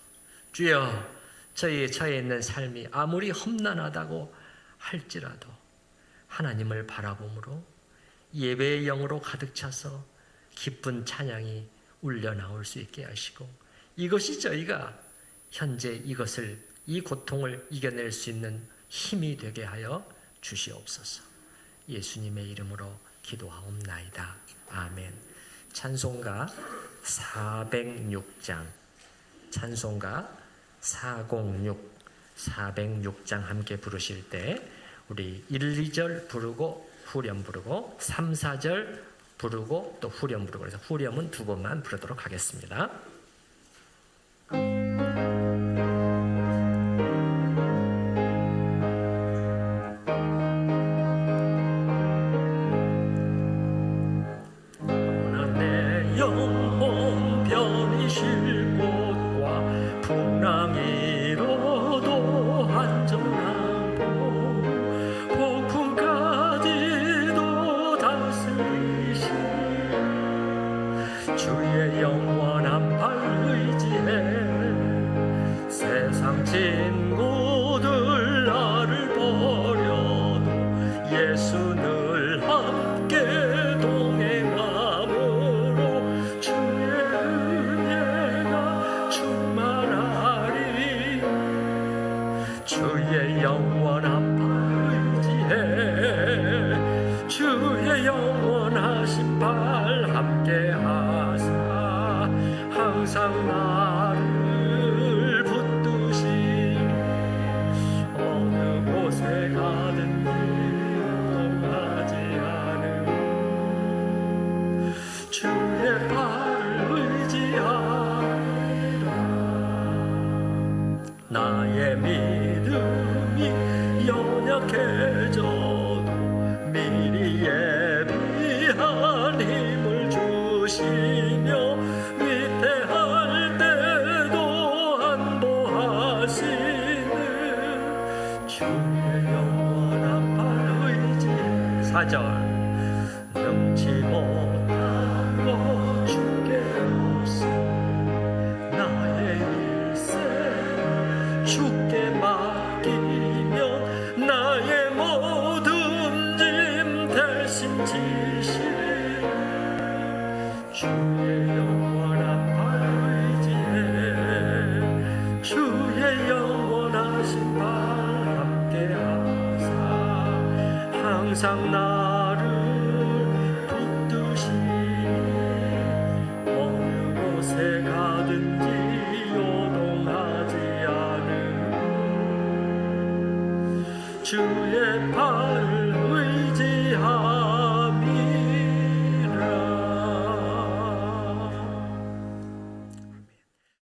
주여, 저희의 처해 있는 삶이 아무리 험난하다고 할지라도 하나님을 바라봄으로 예배의 영으로 가득 차서 기쁜 찬양이 울려 나올 수 있게 하시고, 이것이 저희가 현재 이 고통을 이겨낼 수 있는 힘이 되게 하여 주시옵소서. 예수님의 이름으로 기도하옵나이다. 아멘. 찬송가 406장, 찬송가 406장 함께 부르실 때 우리 1, 2절 부르고 후렴 부르고 3, 4절 부르고 또 후렴 부르고, 그래서 후렴은 2번만 부르도록 하겠습니다. 주의 영원한 발 의지해 세상 친구들 나를 버려도 예수 늘 함께 동행함으로 주의 은혜가 충만하리. 주의 영원한 발 의지해 주의 영원하신 발 함께 하사 항상 나를 붙드시 어느 곳에 가든지 동하지 않음. 주의 발을 의지하리라. 나의 믿음이 연약해져도 미리 예비한 힘을 주시며 위태할 때도 안보하시는 주의 영원한 발 의지해. 4절 능치 못하고 주께 없어 나의 일생 주께 맡기면 나의 모든 짐 대신 지시 주의 영원한 발 의지해. 주의 영원하신 발 함께하사 항상 나를 붙드시 어느 곳에 가든지 요동하지 않음 주의 발을